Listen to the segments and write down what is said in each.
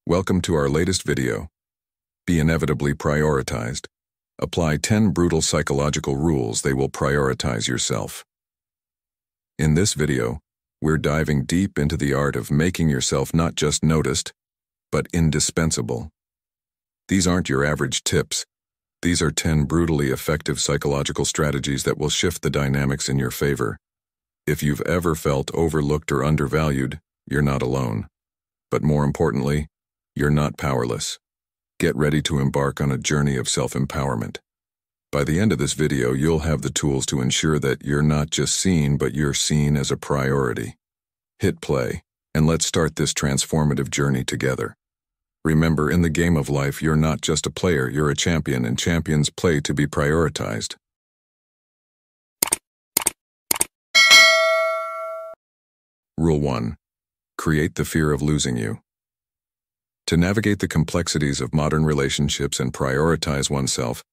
Welcome to our latest video. Be inevitably prioritized. Apply 10 brutal psychological rules they will prioritize yourself. In this video, we're diving deep into the art of making yourself not just noticed, but indispensable. These aren't your average tips. These are 10 brutally effective psychological strategies that will shift the dynamics in your favor. If you've ever felt overlooked or undervalued, you're not alone. But more importantly, you're not powerless. Get ready to embark on a journey of self-empowerment. By the end of this video, you'll have the tools to ensure that you're not just seen, but you're seen as a priority. Hit play, and let's start this transformative journey together. Remember, in the game of life, you're not just a player, you're a champion, and champions play to be prioritized. Rule 1. Create the fear of losing you. To navigate the complexities of modern relationships and prioritize oneself,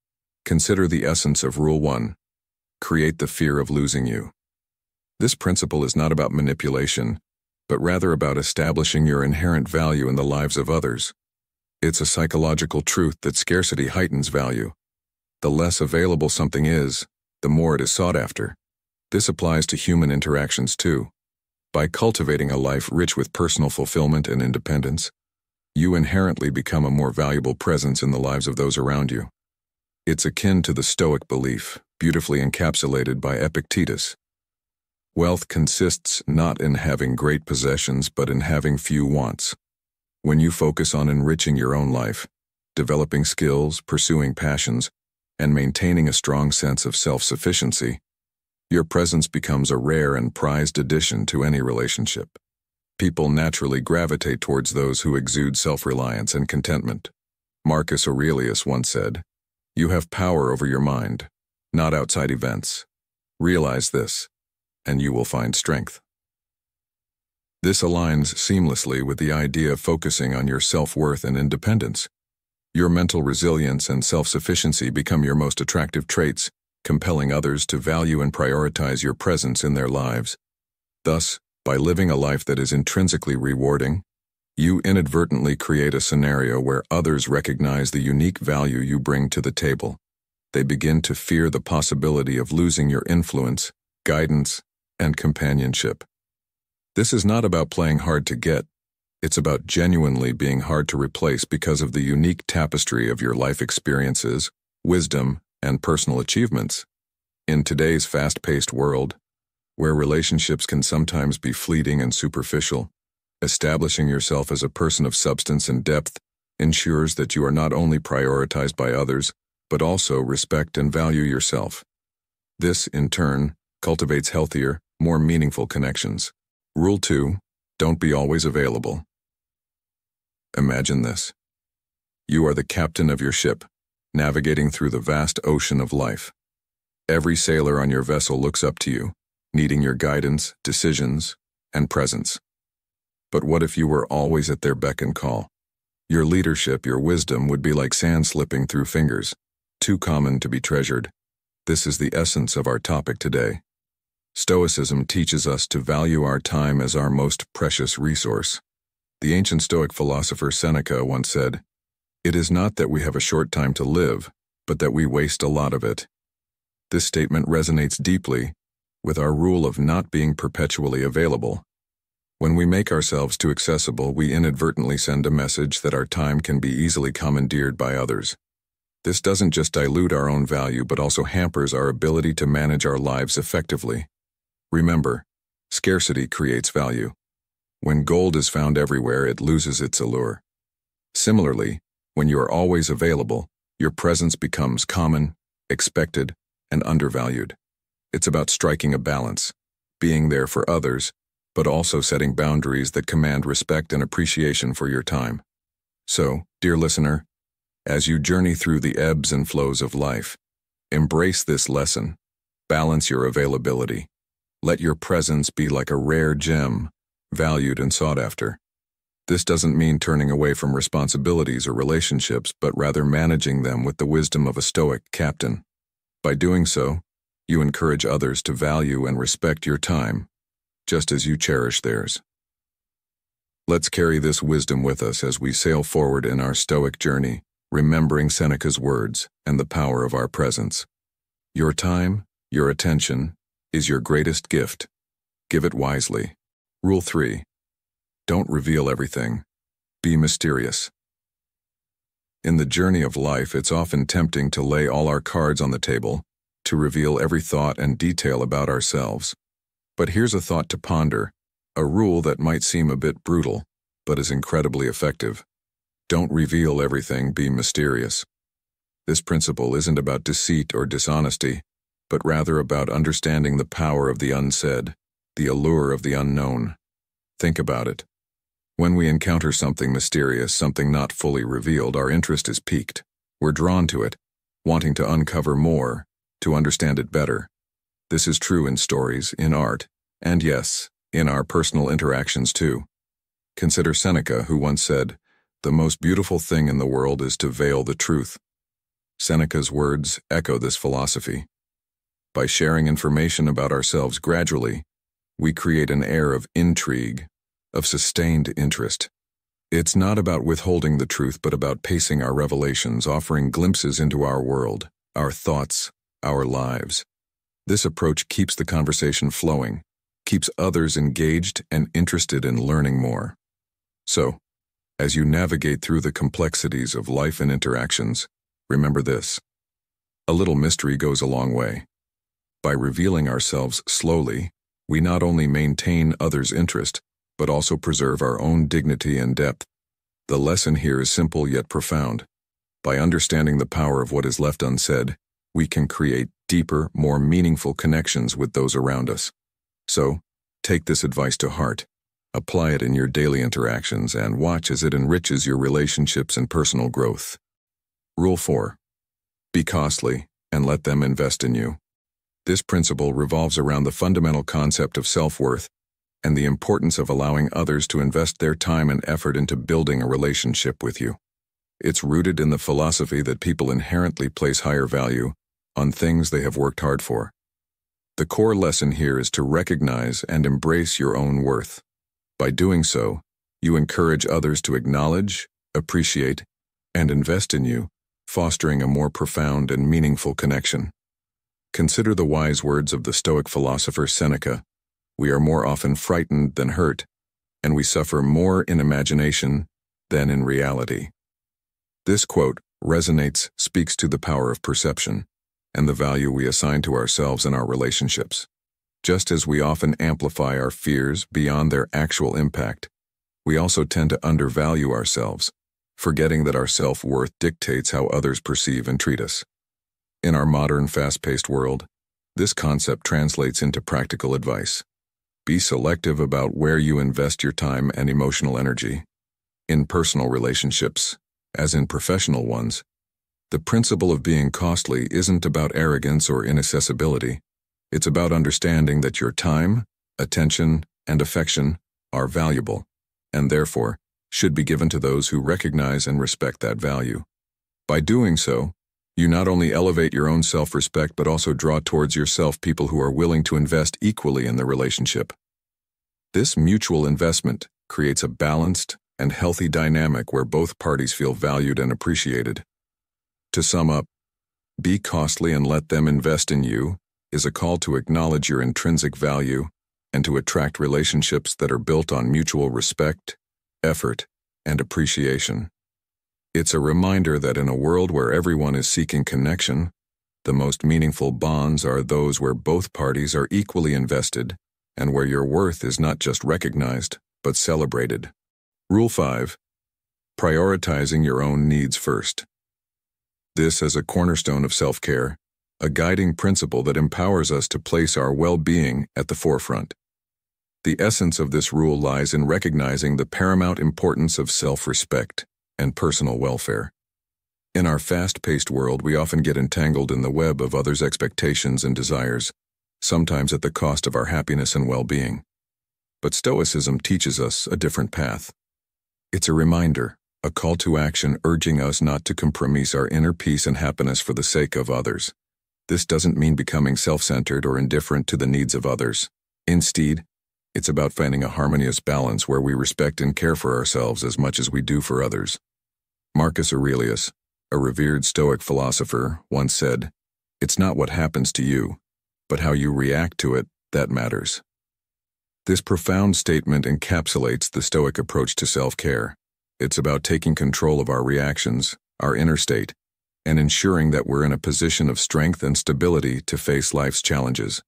consider the essence of Rule 1. Create the fear of losing you. This principle is not about manipulation, but rather about establishing your inherent value in the lives of others. It's a psychological truth that scarcity heightens value. The less available something is, the more it is sought after. This applies to human interactions too. By cultivating a life rich with personal fulfillment and independence, you inherently become a more valuable presence in the lives of those around you. It's akin to the Stoic belief, beautifully encapsulated by Epictetus. Wealth consists not in having great possessions, but in having few wants. When you focus on enriching your own life, developing skills, pursuing passions, and maintaining a strong sense of self-sufficiency, your presence becomes a rare and prized addition to any relationship. People naturally gravitate towards those who exude self-reliance and contentment. Marcus Aurelius once said, "You have power over your mind, not outside events. Realize this, and you will find strength." This aligns seamlessly with the idea of focusing on your self-worth and independence. Your mental resilience and self-sufficiency become your most attractive traits, compelling others to value and prioritize your presence in their lives. Thus, by living a life that is intrinsically rewarding, you inadvertently create a scenario where others recognize the unique value you bring to the table. They begin to fear the possibility of losing your influence, guidance, and companionship. This is not about playing hard to get. It's about genuinely being hard to replace because of the unique tapestry of your life experiences, wisdom, and personal achievements. In today's fast-paced world, where relationships can sometimes be fleeting and superficial, establishing yourself as a person of substance and depth ensures that you are not only prioritized by others, but also respect and value yourself. This, in turn, cultivates healthier, more meaningful connections. Rule 2. Don't be always available. Imagine this. You are the captain of your ship, navigating through the vast ocean of life. Every sailor on your vessel looks up to you, needing your guidance, decisions, and presence. But what if you were always at their beck and call? Your leadership, your wisdom would be like sand slipping through fingers, too common to be treasured. This is the essence of our topic today. Stoicism teaches us to value our time as our most precious resource. The ancient Stoic philosopher Seneca once said, "It is not that we have a short time to live, but that we waste a lot of it." This statement resonates deeply with our rule of not being perpetually available. When we make ourselves too accessible, we inadvertently send a message that our time can be easily commandeered by others. This doesn't just dilute our own value, but also hampers our ability to manage our lives effectively. Remember, scarcity creates value. When gold is found everywhere, it loses its allure. Similarly, when you are always available, your presence becomes common, expected, and undervalued. It's about striking a balance, being there for others, but also setting boundaries that command respect and appreciation for your time. So, dear listener, as you journey through the ebbs and flows of life, embrace this lesson. Balance your availability. Let your presence be like a rare gem, valued and sought after. This doesn't mean turning away from responsibilities or relationships, but rather managing them with the wisdom of a Stoic captain. By doing so, you encourage others to value and respect your time, just as you cherish theirs. Let's carry this wisdom with us as we sail forward in our Stoic journey, remembering Seneca's words and the power of our presence. Your time, your attention, is your greatest gift. Give it wisely. Rule 3. Don't reveal everything. Be mysterious. In the journey of life, it's often tempting to lay all our cards on the table, to reveal every thought and detail about ourselves. But here's a thought to ponder, a rule that might seem a bit brutal, but is incredibly effective. Don't reveal everything, be mysterious. This principle isn't about deceit or dishonesty, but rather about understanding the power of the unsaid, the allure of the unknown. Think about it. When we encounter something mysterious, something not fully revealed, our interest is piqued. We're drawn to it, wanting to uncover more, to understand it better. This is true in stories, in art, and yes, in our personal interactions too. Consider Seneca, who once said, "The most beautiful thing in the world is to veil the truth." Seneca's words echo this philosophy. By sharing information about ourselves gradually, we create an air of intrigue, of sustained interest. It's not about withholding the truth, but about pacing our revelations, offering glimpses into our world, our thoughts, our lives. This approach keeps the conversation flowing, keeps others engaged and interested in learning more. So, as you navigate through the complexities of life and interactions, remember this. A little mystery goes a long way. By revealing ourselves slowly, we not only maintain others' interest, but also preserve our own dignity and depth. The lesson here is simple yet profound. By understanding the power of what is left unsaid, we can create deeper, more meaningful connections with those around us. So, take this advice to heart, apply it in your daily interactions, and watch as it enriches your relationships and personal growth. Rule 4. Be costly, and let them invest in you. This principle revolves around the fundamental concept of self-worth and the importance of allowing others to invest their time and effort into building a relationship with you. It's rooted in the philosophy that people inherently place higher value on things they have worked hard for. The core lesson here is to recognize and embrace your own worth. By doing so, you encourage others to acknowledge, appreciate, and invest in you, fostering a more profound and meaningful connection. Consider the wise words of the Stoic philosopher Seneca. We are more often frightened than hurt, and we suffer more in imagination than in reality. This quote speaks to the power of perception and the value we assign to ourselves and our relationships. Just as we often amplify our fears beyond their actual impact, we also tend to undervalue ourselves, forgetting that our self-worth dictates how others perceive and treat us. In our modern, fast-paced world, this concept translates into practical advice. Be selective about where you invest your time and emotional energy. In personal relationships, as in professional ones, the principle of being costly isn't about arrogance or inaccessibility. It's about understanding that your time, attention, and affection are valuable, and therefore should be given to those who recognize and respect that value. By doing so, you not only elevate your own self-respect but also draw towards yourself people who are willing to invest equally in the relationship. This mutual investment creates a balanced and healthy dynamic where both parties feel valued and appreciated. To sum up, be costly and let them invest in you is a call to acknowledge your intrinsic value and to attract relationships that are built on mutual respect, effort, and appreciation. It's a reminder that in a world where everyone is seeking connection, the most meaningful bonds are those where both parties are equally invested and where your worth is not just recognized, but celebrated. Rule 5. Prioritizing your own needs first. This is a cornerstone of self-care, a guiding principle that empowers us to place our well-being at the forefront. The essence of this rule lies in recognizing the paramount importance of self-respect and personal welfare. In our fast-paced world, we often get entangled in the web of others' expectations and desires, sometimes at the cost of our happiness and well-being. But Stoicism teaches us a different path. It's a reminder, a call to action urging us not to compromise our inner peace and happiness for the sake of others. This doesn't mean becoming self-centered or indifferent to the needs of others. Instead, It's about finding a harmonious balance where we respect and care for ourselves as much as we do for others. Marcus Aurelius, a revered Stoic philosopher, once said, "It's not what happens to you, but how you react to it that matters." This profound statement encapsulates the Stoic approach to self-care. It's about taking control of our reactions, our inner state, and ensuring that we're in a position of strength and stability to face life's challenges.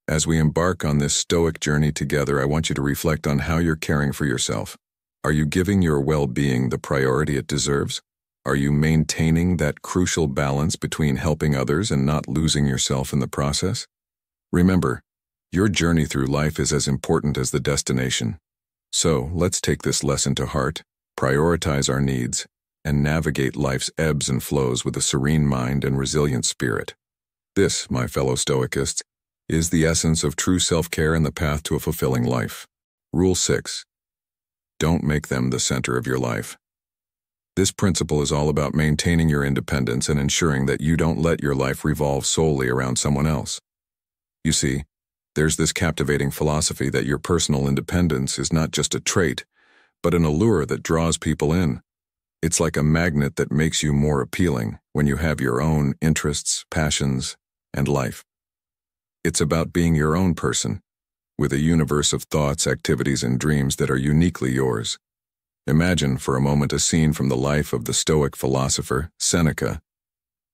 As we embark on this Stoic journey together, I want you to reflect on how you're caring for yourself. Are you giving your well-being the priority it deserves? Are you maintaining that crucial balance between helping others and not losing yourself in the process? Remember, your journey through life is as important as the destination. So, let's take this lesson to heart, prioritize our needs, and navigate life's ebbs and flows with a serene mind and resilient spirit. This, my fellow Stoicists, is the essence of true self-care and the path to a fulfilling life. Rule 6. Don't make them the center of your life. This principle is all about maintaining your independence and ensuring that you don't let your life revolve solely around someone else. You see, there's this captivating philosophy that your personal independence is not just a trait, but an allure that draws people in. It's like a magnet that makes you more appealing when you have your own interests, passions, and life. It's about being your own person, with a universe of thoughts, activities, and dreams that are uniquely yours. Imagine for a moment a scene from the life of the Stoic philosopher Seneca.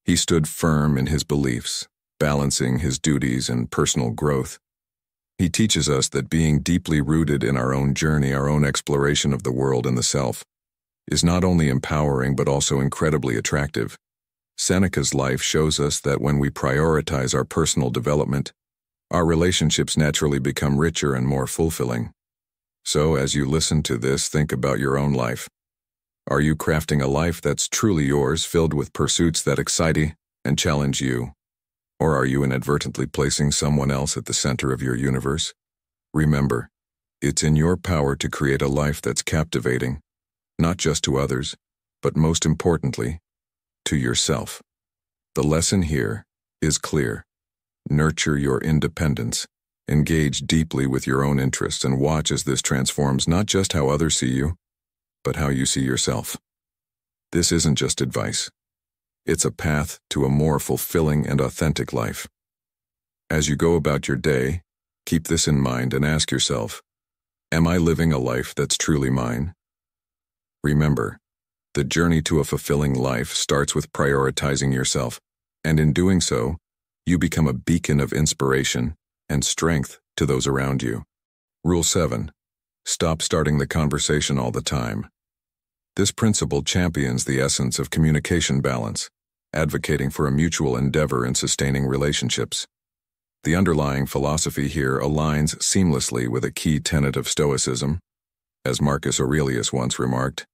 He stood firm in his beliefs, balancing his duties and personal growth. He teaches us that being deeply rooted in our own journey, our own exploration of the world and the self, is not only empowering but also incredibly attractive. Seneca's life shows us that when we prioritize our personal development, our relationships naturally become richer and more fulfilling. So, as you listen to this, think about your own life. Are you crafting a life that's truly yours, filled with pursuits that excite you and challenge you? Or are you inadvertently placing someone else at the center of your universe? Remember, it's in your power to create a life that's captivating, not just to others, but most importantly, to yourself. The lesson here is clear. Nurture your independence, engage deeply with your own interests, and watch as this transforms not just how others see you, but how you see yourself. This isn't just advice. It's a path to a more fulfilling and authentic life. As you go about your day, keep this in mind and ask yourself, am I living a life that's truly mine? Remember, the journey to a fulfilling life starts with prioritizing yourself, and in doing so, you become a beacon of inspiration and strength to those around you. Rule 7. Stop starting the conversation all the time. This principle champions the essence of communication balance, advocating for a mutual endeavor in sustaining relationships. The underlying philosophy here aligns seamlessly with a key tenet of Stoicism. As Marcus Aurelius once remarked,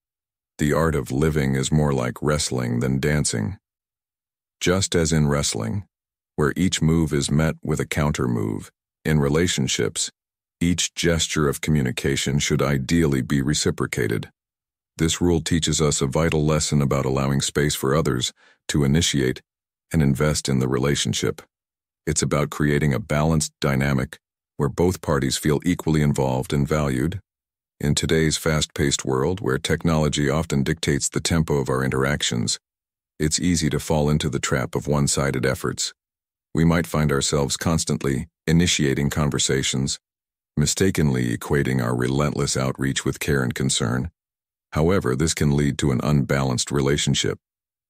the art of living is more like wrestling than dancing. Just as in wrestling, where each move is met with a counter-move, in relationships, each gesture of communication should ideally be reciprocated. This rule teaches us a vital lesson about allowing space for others to initiate and invest in the relationship. It's about creating a balanced dynamic where both parties feel equally involved and valued. In today's fast-paced world, where technology often dictates the tempo of our interactions, it's easy to fall into the trap of one-sided efforts. We might find ourselves constantly initiating conversations, mistakenly equating our relentless outreach with care and concern. However, this can lead to an unbalanced relationship,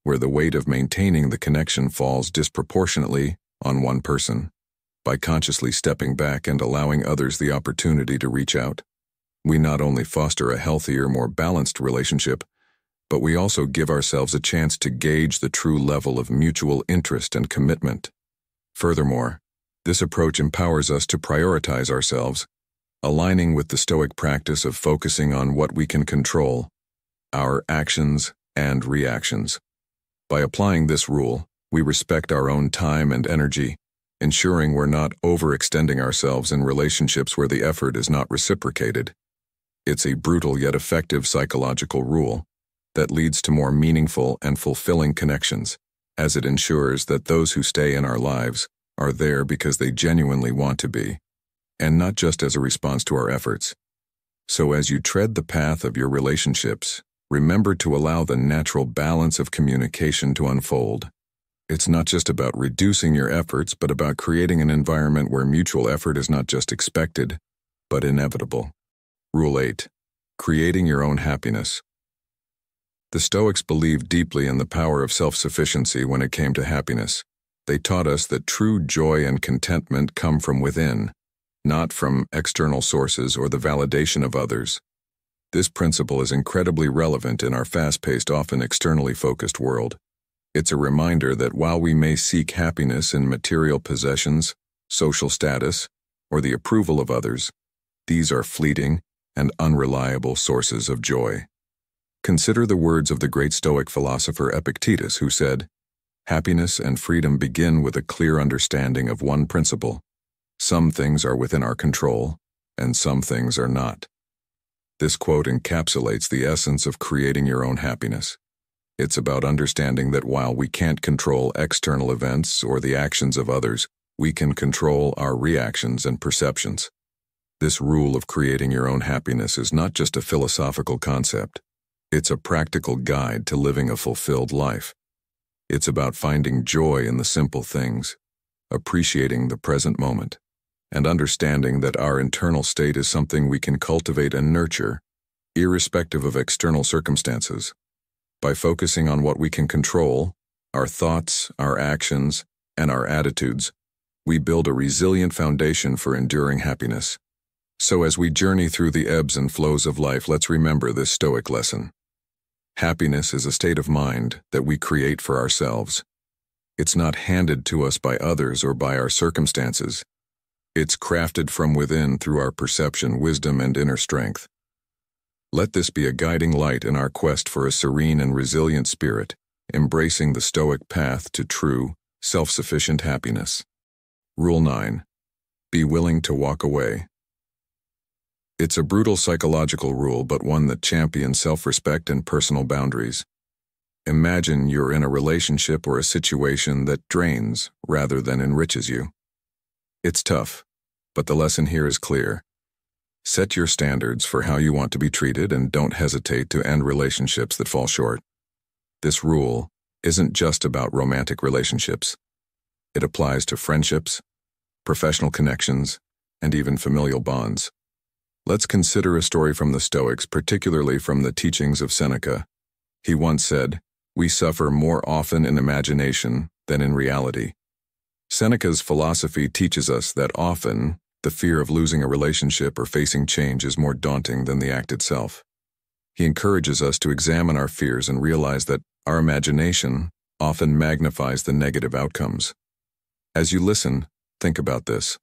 where the weight of maintaining the connection falls disproportionately on one person. By consciously stepping back and allowing others the opportunity to reach out, we not only foster a healthier, more balanced relationship, but we also give ourselves a chance to gauge the true level of mutual interest and commitment. Furthermore, this approach empowers us to prioritize ourselves, aligning with the Stoic practice of focusing on what we can control, our actions and reactions. By applying this rule, we respect our own time and energy, ensuring we're not overextending ourselves in relationships where the effort is not reciprocated. It's a brutal yet effective psychological rule that leads to more meaningful and fulfilling connections, as it ensures that those who stay in our lives are there because they genuinely want to be. and not just as a response to our efforts. So as you tread the path of your relationships, remember to allow the natural balance of communication to unfold. It's not just about reducing your efforts, but about creating an environment where mutual effort is not just expected, but inevitable. Rule 8. Creating your own happiness. The Stoics believed deeply in the power of self-sufficiency when it came to happiness. They taught us that true joy and contentment come from within, not from external sources or the validation of others. This principle is incredibly relevant in our fast-paced, often externally focused world. It's a reminder that while we may seek happiness in material possessions, social status, or the approval of others, these are fleeting and unreliable sources of joy. Consider the words of the great Stoic philosopher Epictetus, who said, "Happiness and freedom begin with a clear understanding of one principle. Some things are within our control, and some things are not." This quote encapsulates the essence of creating your own happiness. It's about understanding that while we can't control external events or the actions of others, we can control our reactions and perceptions. This rule of creating your own happiness is not just a philosophical concept. It's a practical guide to living a fulfilled life. It's about finding joy in the simple things, appreciating the present moment, and understanding that our internal state is something we can cultivate and nurture, irrespective of external circumstances. By focusing on what we can control, our thoughts, our actions, and our attitudes, we build a resilient foundation for enduring happiness. So as we journey through the ebbs and flows of life, let's remember this Stoic lesson. Happiness is a state of mind that we create for ourselves. It's not handed to us by others or by our circumstances. It's crafted from within through our perception, wisdom, and inner strength. Let this be a guiding light in our quest for a serene and resilient spirit, embracing the Stoic path to true, self-sufficient happiness. Rule 9. Be willing to walk away. It's a brutal psychological rule, but one that champions self-respect and personal boundaries. Imagine you're in a relationship or a situation that drains rather than enriches you. It's tough, but the lesson here is clear. Set your standards for how you want to be treated and don't hesitate to end relationships that fall short. This rule isn't just about romantic relationships. It applies to friendships, professional connections, and even familial bonds. Let's consider a story from the Stoics, particularly from the teachings of Seneca. He once said, "We suffer more often in imagination than in reality." Seneca's philosophy teaches us that often, the fear of losing a relationship or facing change is more daunting than the act itself. He encourages us to examine our fears and realize that our imagination often magnifies the negative outcomes. As you listen, think about this.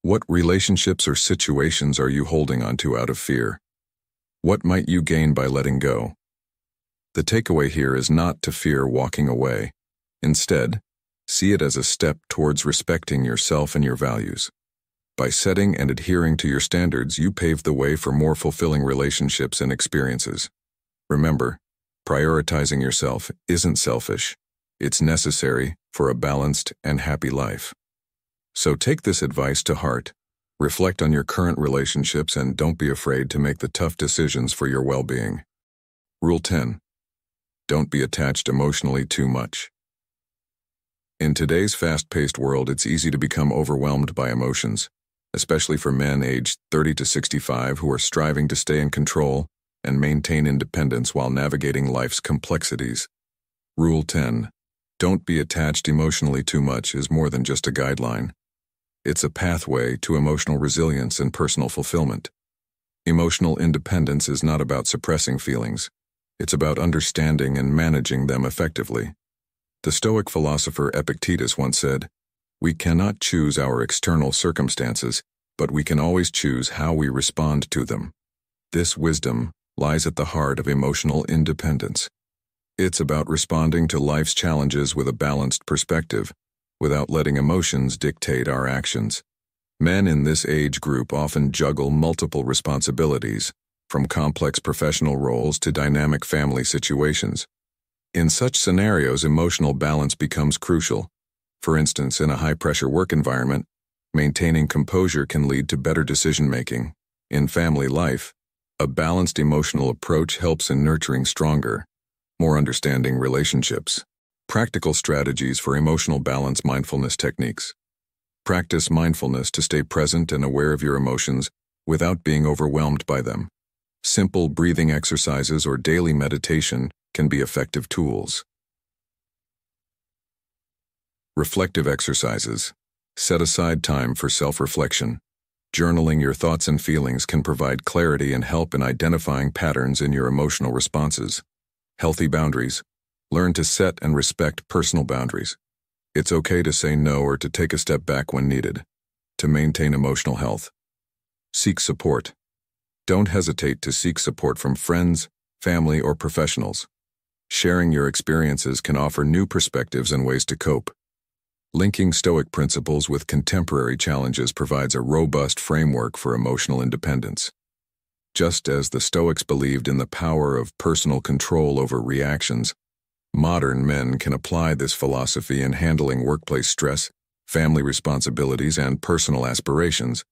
What relationships or situations are you holding onto out of fear? What might you gain by letting go? The takeaway here is not to fear walking away. Instead, see it as a step towards respecting yourself and your values. By setting and adhering to your standards, you pave the way for more fulfilling relationships and experiences. Remember, prioritizing yourself isn't selfish. It's necessary for a balanced and happy life. So take this advice to heart. Reflect on your current relationships and don't be afraid to make the tough decisions for your well-being. Rule 10. Don't be attached emotionally too much. In today's fast-paced world, it's easy to become overwhelmed by emotions, especially for men aged 30 to 65 who are striving to stay in control and maintain independence while navigating life's complexities. Rule 10. Don't be attached emotionally too much is more than just a guideline. It's a pathway to emotional resilience and personal fulfillment. Emotional independence is not about suppressing feelings. It's about understanding and managing them effectively. The Stoic philosopher Epictetus once said, "We cannot choose our external circumstances, but we can always choose how we respond to them." This wisdom lies at the heart of emotional independence. It's about responding to life's challenges with a balanced perspective, without letting emotions dictate our actions. Men in this age group often juggle multiple responsibilities, from complex professional roles to dynamic family situations. In such scenarios, emotional balance becomes crucial. For instance, in a high-pressure work environment, Maintaining composure can lead to better decision-making. In family life, a balanced emotional approach helps in nurturing stronger, more understanding relationships. Practical strategies for emotional balance. Mindfulness techniques. Practice mindfulness to stay present and aware of your emotions without being overwhelmed by them. Simple breathing exercises or daily meditation can be effective tools. Reflective exercises. Set aside time for self-reflection. Journaling your thoughts and feelings can provide clarity and help in identifying patterns in your emotional responses. Healthy boundaries. Learn to set and respect personal boundaries. It's okay to say no or to take a step back when needed. To maintain emotional health. Seek support. Don't hesitate to seek support from friends, family, or professionals. Sharing your experiences can offer new perspectives and ways to cope. Linking Stoic principles with contemporary challenges provides a robust framework for emotional independence. Just as the Stoics believed in the power of personal control over reactions, modern men can apply this philosophy in handling workplace stress, family responsibilities, and personal aspirations.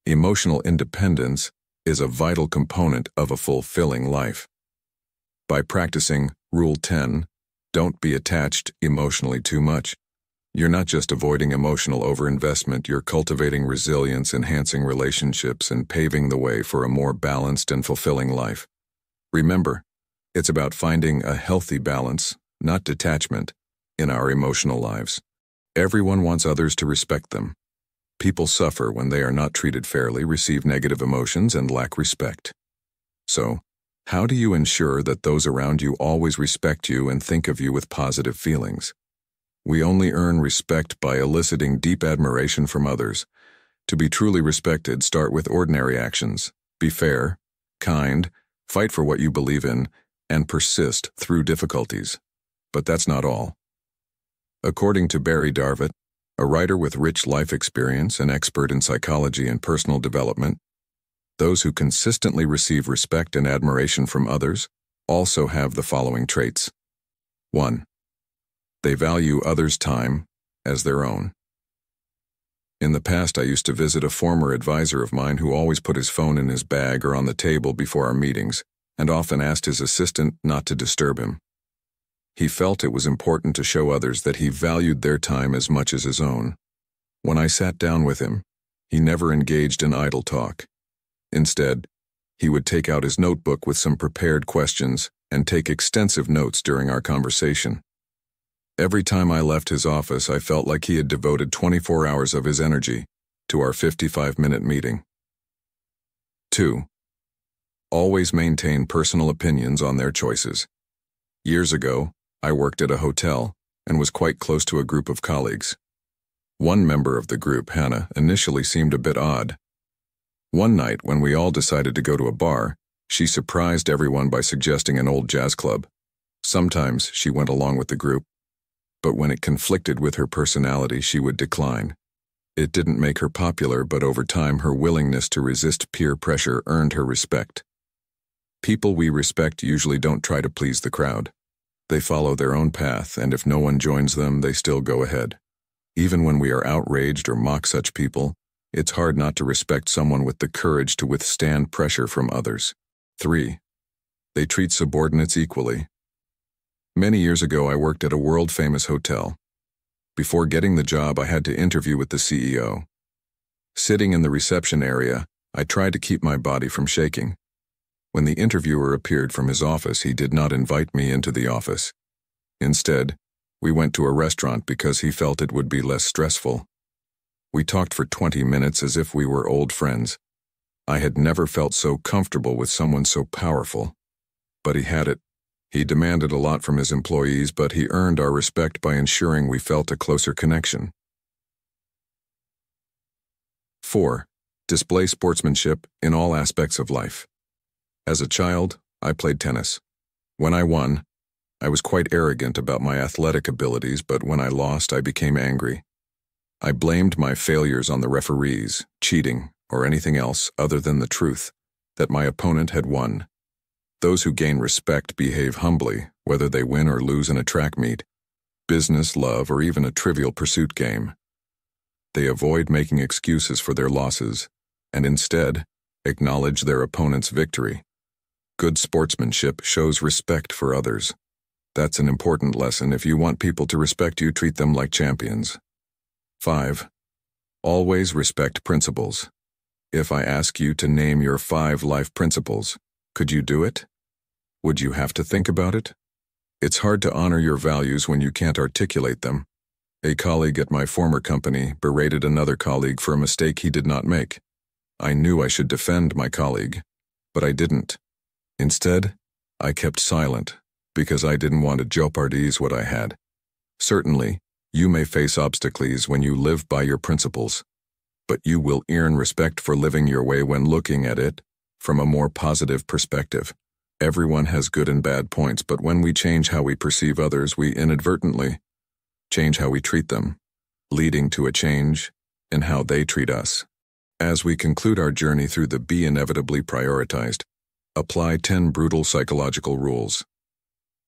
Emotional independence is a vital component of a fulfilling life. By practicing Rule 10, don't be attached emotionally too much. You're not just avoiding emotional overinvestment, you're cultivating resilience, enhancing relationships, and paving the way for a more balanced and fulfilling life. Remember, it's about finding a healthy balance, not detachment, in our emotional lives. Everyone wants others to respect them. People suffer when they are not treated fairly, receive negative emotions, and lack respect. So, how do you ensure that those around you always respect you and think of you with positive feelings? We only earn respect by eliciting deep admiration from others. To be truly respected, start with ordinary actions. Be fair, kind, fight for what you believe in, and persist through difficulties. But that's not all. According to Barry Darvett, a writer with rich life experience and expert in psychology and personal development, those who consistently receive respect and admiration from others also have the following traits. 1. They value others' time as their own. In the past, I used to visit a former advisor of mine who always put his phone in his bag or on the table before our meetings, and often asked his assistant not to disturb him. He felt it was important to show others that he valued their time as much as his own. When I sat down with him, he never engaged in idle talk. Instead, he would take out his notebook with some prepared questions and take extensive notes during our conversation. Every time I left his office, I felt like he had devoted 24 hours of his energy to our 55-minute meeting. 2. Always maintain personal opinions on their choices. Years ago, I worked at a hotel and was quite close to a group of colleagues. One member of the group, Hannah, initially seemed a bit odd. One night, when we all decided to go to a bar, she surprised everyone by suggesting an old jazz club. Sometimes she went along with the group, but when it conflicted with her personality, she would decline. It didn't make her popular, but over time, her willingness to resist peer pressure earned her respect. People we respect usually don't try to please the crowd. They follow their own path, and if no one joins them, they still go ahead. Even when we are outraged or mock such people, it's hard not to respect someone with the courage to withstand pressure from others. 3. They treat subordinates equally. Many years ago, I worked at a world-famous hotel. Before getting the job, I had to interview with the CEO. Sitting in the reception area, I tried to keep my body from shaking. When the interviewer appeared from his office, he did not invite me into the office. Instead, we went to a restaurant because he felt it would be less stressful. We talked for 20 minutes as if we were old friends. I had never felt so comfortable with someone so powerful. But he had it. He demanded a lot from his employees, but he earned our respect by ensuring we felt a closer connection. 4. Display sportsmanship in all aspects of life. As a child, I played tennis. When I won, I was quite arrogant about my athletic abilities, but when I lost, I became angry. I blamed my failures on the referees, cheating, or anything else other than the truth, that my opponent had won. Those who gain respect behave humbly, whether they win or lose in a track meet, business, love, or even a trivial pursuit game. They avoid making excuses for their losses, and instead, acknowledge their opponent's victory. Good sportsmanship shows respect for others. That's an important lesson. If you want people to respect you, treat them like champions. 5. Always respect principles. If I ask you to name your 5 life principles, could you do it? Would you have to think about it? It's hard to honor your values when you can't articulate them. A colleague at my former company berated another colleague for a mistake he did not make. I knew I should defend my colleague, but I didn't. Instead, I kept silent because I didn't want to jeopardize what I had. Certainly, you may face obstacles when you live by your principles, but you will earn respect for living your way when looking at it from a more positive perspective. Everyone has good and bad points, but when we change how we perceive others, we inadvertently change how we treat them, leading to a change in how they treat us. As we conclude our journey through the Be Inevitably Prioritized, apply 10 brutal psychological rules.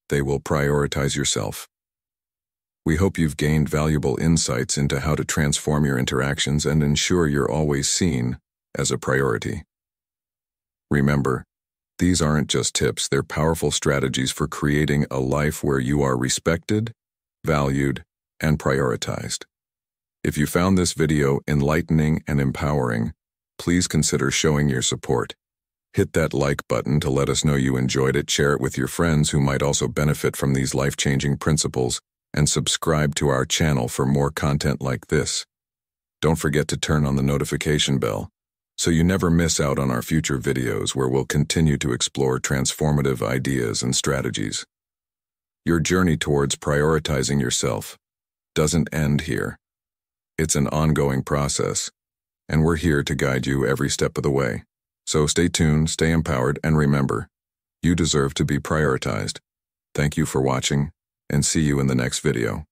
They will prioritize yourself. We hope you've gained valuable insights into how to transform your interactions and ensure you're always seen as a priority. Remember, these aren't just tips, they're powerful strategies for creating a life where you are respected, valued, and prioritized. If you found this video enlightening and empowering, please consider showing your support. Hit that like button to let us know you enjoyed it, share it with your friends who might also benefit from these life-changing principles, and subscribe to our channel for more content like this. Don't forget to turn on the notification bell so you never miss out on our future videos where we'll continue to explore transformative ideas and strategies. Your journey towards prioritizing yourself doesn't end here. It's an ongoing process, and we're here to guide you every step of the way. So stay tuned, stay empowered, and remember, you deserve to be prioritized. Thank you for watching, and see you in the next video.